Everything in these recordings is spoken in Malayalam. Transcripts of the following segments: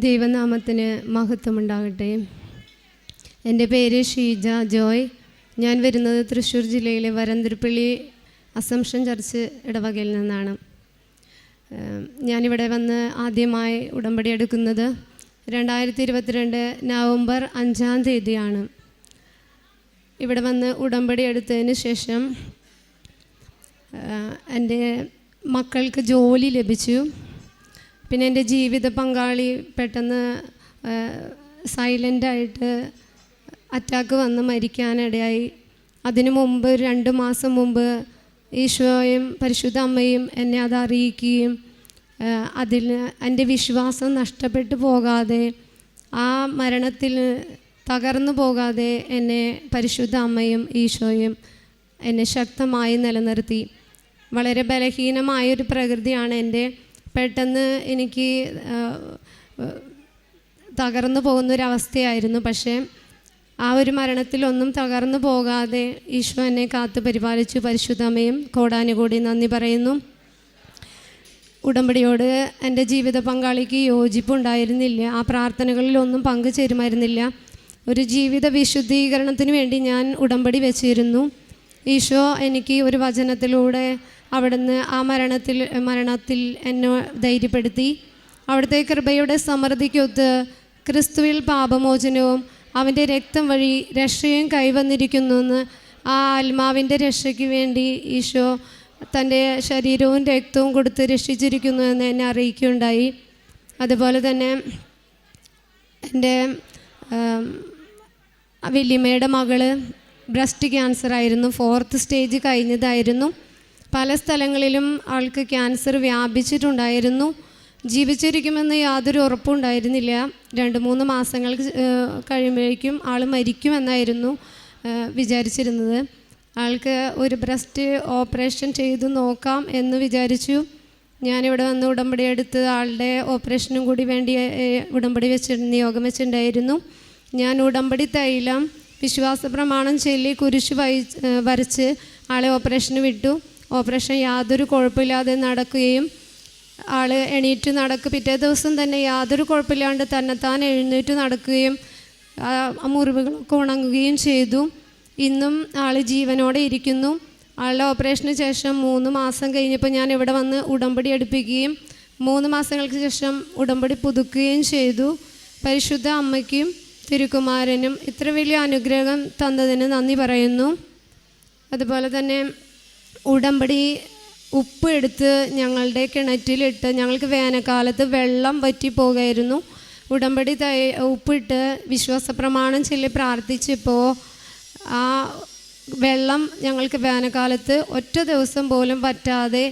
ദൈവനാമത്തിന് മഹത്വമുണ്ടാകട്ടെ. എൻ്റെ പേര് ഷീജ ജോയ്. ഞാൻ വരുന്നത് തൃശ്ശൂർ ജില്ലയിലെ വരന്തിരിപ്പള്ളി അസംഷൻ ചർച്ച് ഇടവകയിൽ നിന്നാണ്. ഞാനിവിടെ വന്ന് ആദ്യമായി ഉടമ്പടി എടുക്കുന്നത് 2022 നവംബർ 5-ാം തീയതിയാണ്. ഇവിടെ വന്ന് ഉടമ്പടി എടുത്തതിന് ശേഷം എൻ്റെ മക്കൾക്ക് ജോലി ലഭിച്ചു. പിന്നെ എൻ്റെ ജീവിത പങ്കാളി പെട്ടെന്ന് സൈലൻ്റായിട്ട് അറ്റാക്ക് വന്ന് മരിക്കാനിടയായി. അതിനു മുമ്പ് 2 മാസം മുമ്പ് ഈശോയും പരിശുദ്ധ അമ്മയും എന്നെ അത് അറിയിക്കുകയും അതിൽ എൻ്റെ വിശ്വാസം നഷ്ടപ്പെട്ടു പോകാതെ, ആ മരണത്തിൽ തകർന്നു പോകാതെ എന്നെ പരിശുദ്ധ അമ്മയും ഈശോയും എന്നെ ശക്തമായി നിലനിർത്തി. വളരെ ബലഹീനമായൊരു പ്രകൃതിയാണ് എൻ്റെ. പെട്ടെന്ന് എനിക്ക് തകർന്നു പോകുന്നൊരവസ്ഥയായിരുന്നു. പക്ഷേ ആ ഒരു മരണത്തിലൊന്നും തകർന്നു പോകാതെ ഈശോ എന്നെ കാത്തു പരിപാലിച്ചു. പരിശുദ്ധമ്മയും കോടാനുകൂടി നന്ദി പറയുന്നു. ഉടമ്പടിയോട് എൻ്റെ ജീവിത പങ്കാളിക്ക് യോജിപ്പുണ്ടായിരുന്നില്ല. ആ പ്രാർത്ഥനകളിലൊന്നും പങ്കുചേരുമായിരുന്നില്ല. ഒരു ജീവിത വിശുദ്ധീകരണത്തിന് വേണ്ടി ഞാൻ ഉടമ്പടി വെച്ചിരുന്നു. ഈശോ എനിക്ക് ഒരു വചനത്തിലൂടെ അവിടുന്ന് ആ മരണത്തിൽ എന്നെ ധൈര്യപ്പെടുത്തി. അവിടുത്തെ കൃപയുടെ സമൃദ്ധിക്കൊത്ത് ക്രിസ്തുവിൽ പാപമോചനവും അവൻ്റെ രക്തം വഴി രക്ഷയും കൈവന്നിരിക്കുന്നുവെന്ന്, ആ ആത്മാവിൻ്റെ രക്ഷയ്ക്ക് വേണ്ടി ഈശോ തൻ്റെ ശരീരവും രക്തവും കൊടുത്ത് രക്ഷിച്ചിരിക്കുന്നു എന്ന് എന്നെ അറിയിക്കുകയുണ്ടായി. അതുപോലെ തന്നെ എൻ്റെ വല്യമ്മയുടെ മകള് ബ്രസ്റ്റ് ക്യാൻസറായിരുന്നു. 4th stage കഴിഞ്ഞതായിരുന്നു. പല സ്ഥലങ്ങളിലും ആൾക്ക് ക്യാൻസർ വ്യാപിച്ചിട്ടുണ്ടായിരുന്നു. ജീവിച്ചിരിക്കുമെന്ന് യാതൊരു ഉറപ്പുണ്ടായിരുന്നില്ല. 2-3 മാസങ്ങൾ കഴിയുമ്പോഴേക്കും ആൾ മരിക്കുമെന്നായിരുന്നു വിചാരിച്ചിരുന്നത്. ആൾക്ക് ഒരു ബ്രസ്റ്റ് ഓപ്പറേഷൻ ചെയ്ത് നോക്കാം എന്ന് വിചാരിച്ചു. ഞാനിവിടെ വന്ന് ഉടമ്പടി എടുത്ത് ആളുടെ ഓപ്പറേഷനും കൂടി വേണ്ടി ഉടമ്പടി നിയോഗം വെച്ചിട്ടുണ്ടായിരുന്നു. ഞാൻ ഉടമ്പടി തൈലം വിശ്വാസ പ്രമാണം ചൊല്ലി കുരിശ് വരച്ച് ആളെ ഓപ്പറേഷന് വിട്ടു. ഓപ്പറേഷൻ യാതൊരു കുഴപ്പമില്ലാതെ നടക്കുകയും ആൾ എണീറ്റ് പിറ്റേ ദിവസം തന്നെ യാതൊരു കുഴപ്പമില്ലാണ്ട് തന്നെത്താൻ എഴുന്നേറ്റ് നടക്കുകയും ആ മുറിവുകളൊക്കെ ഉണങ്ങുകയും ചെയ്തു. ഇന്നും ആൾ ജീവനോടെ ഇരിക്കുന്നു. ആളുടെ ഓപ്പറേഷന് ശേഷം 3 മാസം കഴിഞ്ഞപ്പോൾ ഞാൻ ഇവിടെ വന്ന് ഉടമ്പടി എടുപ്പിക്കുകയും 3 മാസങ്ങൾക്ക് ശേഷം ഉടമ്പടി പുതുക്കുകയും ചെയ്തു. പരിശുദ്ധ അമ്മയ്ക്കും തിരുക്കുമാരനും ഇത്ര വലിയ അനുഗ്രഹം തന്നതിന് നന്ദി പറയുന്നു. അതുപോലെ തന്നെ ഉടമ്പടി ഉപ്പ് എടുത്ത് ഞങ്ങളുടെ കിണറ്റിലിട്ട്, ഞങ്ങൾക്ക് വേനൽക്കാലത്ത് വെള്ളം വറ്റിപ്പോകായിരുന്നു. ഉടമ്പടി ഉപ്പിട്ട് വിശ്വാസ പ്രമാണം ചൊല്ലി പ്രാർത്ഥിച്ചപ്പോൾ ആ വെള്ളം ഞങ്ങൾക്ക് വേനൽക്കാലത്ത് ഒറ്റ ദിവസം പോലും വറ്റാതെ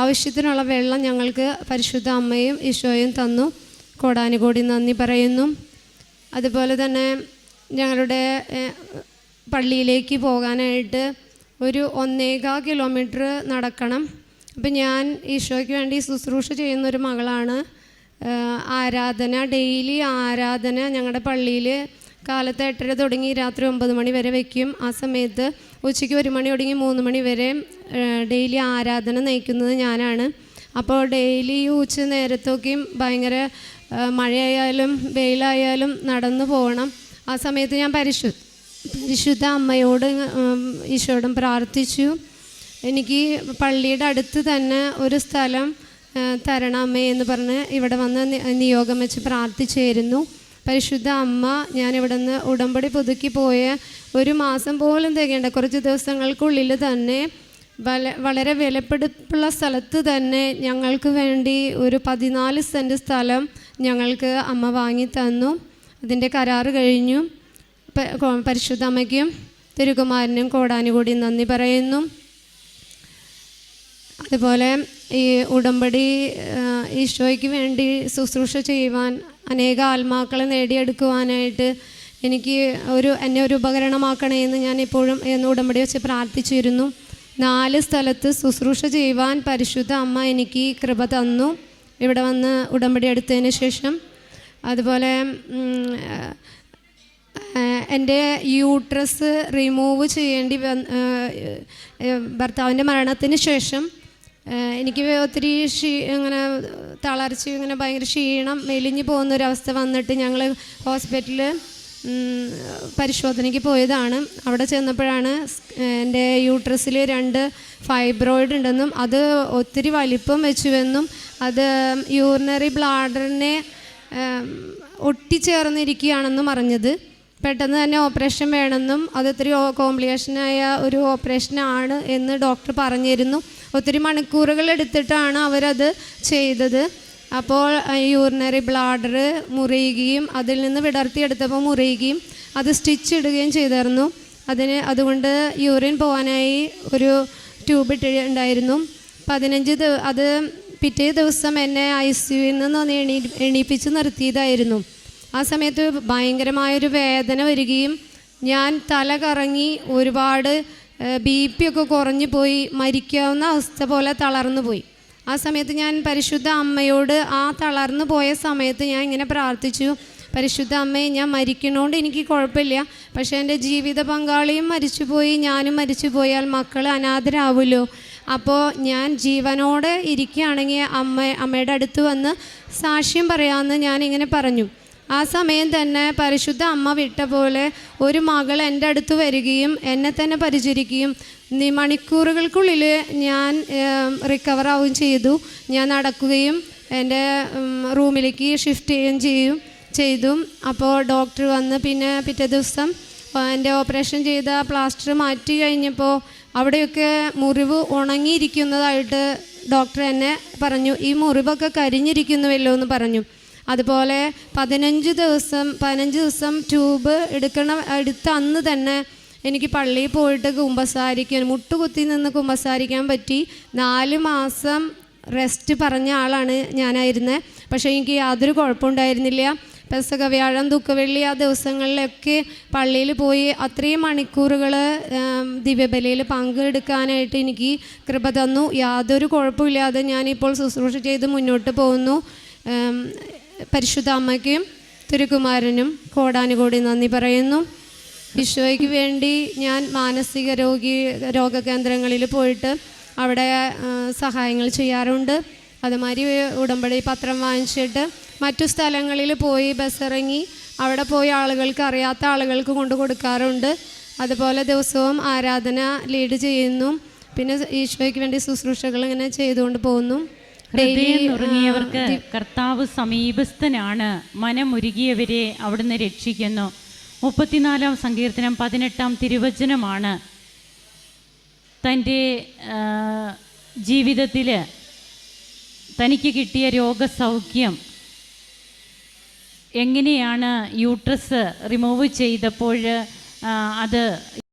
ആവശ്യത്തിനുള്ള വെള്ളം ഞങ്ങൾക്ക് പരിശുദ്ധ അമ്മയും ഈശോയും തന്നു. കോടാനുകോടി നന്ദി പറയുന്നു. അതുപോലെ തന്നെ ഞങ്ങളുടെ പള്ളിയിലേക്ക് പോകാനായിട്ട് ഒരു 1.25 കിലോമീറ്റർ നടക്കണം. അപ്പം ഞാൻ ഈശോയ്ക്ക് വേണ്ടി ശുശ്രൂഷ ചെയ്യുന്നൊരു മകളാണ്. ഡെയിലി ആരാധന ഞങ്ങളുടെ പള്ളിയിൽ കാലത്ത് 8:30 തുടങ്ങി രാത്രി 9 മണി വരെ വയ്ക്കും. ആ സമയത്ത് ഉച്ചയ്ക്ക് 1 മണി തുടങ്ങി 3 മണി വരെ ഡെയിലി ആരാധന നയിക്കുന്നത് ഞാനാണ്. അപ്പോൾ ഡെയിലി ഉച്ച നേരത്തൊക്കെയും ഭയങ്കര മഴയായാലും വെയിലായാലും നടന്നു പോകണം. ആ സമയത്ത് ഞാൻ പരിശുദ്ധ അമ്മയോട് ഈശോയോടും പ്രാർത്ഥിച്ചു, എനിക്ക് പള്ളിയുടെ അടുത്ത് തന്നെ ഒരു സ്ഥലം തരണമേ എന്ന് പറഞ്ഞ് ഇവിടെ വന്ന് നിയോഗം വെച്ച് പ്രാർത്ഥിച്ചായിരുന്നു. പരിശുദ്ധ അമ്മ ഞാനിവിടെ നിന്ന് ഉടമ്പടി പുതുക്കി പോയ 1 മാസം പോലും തികയേണ്ട കുറച്ച് ദിവസങ്ങൾക്കുള്ളിൽ തന്നെ വളരെ വിലപിടിപ്പുള്ള സ്ഥലത്ത് തന്നെ ഞങ്ങൾക്ക് വേണ്ടി ഒരു 14 സെൻറ്റ് സ്ഥലം ഞങ്ങൾക്ക് അമ്മ വാങ്ങി തന്നു. അതിൻ്റെ കരാറ് കഴിഞ്ഞു. പരിശുദ്ധ അമ്മയ്ക്കും തിരുകുമാരനും കോടാനുകൂടി നന്ദി പറയുന്നു. അതുപോലെ ഈ ഉടമ്പടി ഈശോയ്ക്ക് വേണ്ടി ശുശ്രൂഷ ചെയ്യുവാൻ, അനേക ആത്മാക്കളെ നേടിയെടുക്കുവാനായിട്ട് എന്നെ ഒരു ഉപകരണമാക്കണേ എന്ന് ഞാൻ എപ്പോഴും ഉടമ്പടി വെച്ച് പ്രാർത്ഥിച്ചിരുന്നു. 4 സ്ഥലത്ത് ശുശ്രൂഷ ചെയ്യുവാൻ പരിശുദ്ധ അമ്മ എനിക്ക് കൃപ തന്നു ഇവിടെ വന്ന് ഉടമ്പടി എടുത്തതിന് ശേഷം. അതുപോലെ എൻ്റെ യൂട്രസ് റിമൂവ് ചെയ്യേണ്ടി ഭർത്താവിൻ്റെ മരണത്തിന് ശേഷം എനിക്ക് ഒത്തിരി ഇങ്ങനെ തളർച്ച, ഇങ്ങനെ ഭയങ്കര ക്ഷീണം, മെലിഞ്ഞു പോകുന്നൊരവസ്ഥ വന്നിട്ട് ഞങ്ങൾ ഹോസ്പിറ്റലിൽ പരിശോധനയ്ക്ക് പോയതാണ്. അവിടെ ചെന്നപ്പോഴാണ് എൻ്റെ യൂട്രസിൽ 2 ഫൈബ്രോയിഡ് ഉണ്ടെന്നും അത് ഒത്തിരി വലിപ്പം വെച്ചുവെന്നും അത് യൂറിനറി ബ്ലാഡറിനെ ഒട്ടിച്ചേർന്നിരിക്കുകയാണെന്നും അറിഞ്ഞത്. പെട്ടെന്ന് തന്നെ ഓപ്പറേഷൻ വേണമെന്നും അതൊത്തിരി കോംപ്ലിക്കേഷനായ ഒരു ഓപ്പറേഷനാണ് എന്ന് ഡോക്ടർ പറഞ്ഞിരുന്നു. ഒത്തിരി മണിക്കൂറുകൾ എടുത്തിട്ടാണ് അവരത് ചെയ്തത്. അപ്പോൾ യൂറിനറി ബ്ലാഡർ മുറിയുകയും അതിൽ നിന്ന് വിടർത്തിയെടുത്തപ്പോൾ മുറിയുകയും അത് സ്റ്റിച്ച് ഇടുകയും ചെയ്തിരുന്നു. അതുകൊണ്ട് യൂറിൻ പോകാനായി ഒരു ട്യൂബ് ഇട്ടുണ്ടായിരുന്നു. 15 അത് പിറ്റേ ദിവസം എന്നെ ICUവിൽ നിന്ന് എണീപ്പിച്ച് നിർത്തിയതായിരുന്നു. ആ സമയത്ത് ഭയങ്കരമായൊരു വേദന വരികയും ഞാൻ തല കറങ്ങി ഒരുപാട് BP ഒക്കെ കുറഞ്ഞു പോയി, മരിക്കാവുന്ന അവസ്ഥ പോലെ തളർന്നു പോയി. ആ സമയത്ത് ഞാൻ പരിശുദ്ധ അമ്മയോട് ആ തളർന്നു പോയ സമയത്ത് ഞാൻ ഇങ്ങനെ പ്രാർത്ഥിച്ചു, പരിശുദ്ധ അമ്മയെ, ഞാൻ മരിക്കണോണ്ട് എനിക്ക് കുഴപ്പമില്ല, പക്ഷേ എൻ്റെ ജീവിത പങ്കാളിയും മരിച്ചുപോയി, ഞാനും മരിച്ചു പോയാൽ മക്കൾ അനാഥരാവുമല്ലോ. അപ്പോൾ ഞാൻ ജീവനോടെ ഇരിക്കുകയാണെങ്കിൽ അമ്മയുടെ അടുത്ത് വന്ന് സാക്ഷ്യം പറയാമെന്ന് ഞാനിങ്ങനെ പറഞ്ഞു. ആ സമയം തന്നെ പരിശുദ്ധ അമ്മ വിട്ട പോലെ ഒരു മകൾ എൻ്റെ അടുത്ത് വരികയും എന്നെ തന്നെ പരിചരിക്കുകയും മണിക്കൂറുകൾക്കുള്ളിൽ ഞാൻ റിക്കവർ ആവുകയും ചെയ്തു. ഞാൻ നടക്കുകയും എൻ്റെ റൂമിലേക്ക് ഷിഫ്റ്റ് ചെയ്യുകയും ചെയ്തു. അപ്പോൾ ഡോക്ടർ വന്ന് പിന്നെ പിറ്റേ ദിവസം എൻ്റെ ഓപ്പറേഷൻ ചെയ്ത പ്ലാസ്റ്റർ മാറ്റി കഴിഞ്ഞപ്പോൾ അവിടെയൊക്കെ മുറിവ് ഉണങ്ങിയിരിക്കുന്നതായിട്ട് ഡോക്ടർ എന്നെ പറഞ്ഞു. ഈ മുറിവൊക്കെ കരിഞ്ഞിരിക്കുന്നുവല്ലോ എന്ന് പറഞ്ഞു. അതുപോലെ 15 ദിവസം ട്യൂബ് എടുത്ത അന്ന് തന്നെ എനിക്ക് പള്ളിയിൽ പോയിട്ട് കുമ്പസാരിക്കാൻ, മുട്ടുകുത്തി നിന്ന് കുമ്പസാരിക്കാൻ പറ്റി. 4 മാസം റെസ്റ്റ് പറഞ്ഞ ആളാണ് ഞാനായിരുന്നത്. പക്ഷേ എനിക്ക് യാതൊരു കുഴപ്പമുണ്ടായിരുന്നില്ല. പെസക, വ്യാഴം, ദുഃഖവെള്ളി ആ ദിവസങ്ങളിലൊക്കെ പള്ളിയിൽ പോയി അത്രയും മണിക്കൂറുകൾ ദിവ്യബലിയിൽ പങ്കെടുക്കാനായിട്ട് എനിക്ക് കൃപ തന്നു. യാതൊരു കുഴപ്പമില്ലാതെ ഞാനിപ്പോൾ ശുശ്രൂഷ ചെയ്ത് മുന്നോട്ട് പോകുന്നു. പരിശുദ്ധ അമ്മയ്ക്കും തിരുക്കുമാരനും കോടാനുകോടി നന്ദി പറയുന്നു. ഈശോയ്ക്ക് വേണ്ടി ഞാൻ മാനസിക രോഗകേന്ദ്രങ്ങളിൽ പോയിട്ട് അവിടെ സഹായങ്ങൾ ചെയ്യാറുണ്ട്. അതുമാതിരി ഉടമ്പടി പത്രം വാങ്ങിച്ചിട്ട് മറ്റു സ്ഥലങ്ങളിൽ പോയി ബസ്സിറങ്ങി അവിടെ പോയി ആളുകൾക്ക്, അറിയാത്ത ആളുകൾക്ക് കൊണ്ടു കൊടുക്കാറുണ്ട്. അതുപോലെ ദിവസവും ആരാധന ലീഡ് ചെയ്യുന്നു. പിന്നെ ഈശോയ്ക്ക് വേണ്ടി ശുശ്രൂഷകൾ ഇങ്ങനെ ചെയ്തുകൊണ്ട് പോകുന്നു. ഹൃദയം നുറുങ്ങിയവർക്ക് കർത്താവ് സമീപസ്ഥനാണ്, മനമുരുകിയവരെ അവിടുന്ന് രക്ഷിക്കുന്നു. 34-ാം സങ്കീർത്തനം 18-ാം തിരുവചനമാണ്. തൻ്റെ ജീവിതത്തിൽ തനിക്ക് കിട്ടിയ രോഗസൗഖ്യം എങ്ങനെയാണ് യൂട്രസ് റിമൂവ് ചെയ്തപ്പോൾ അത്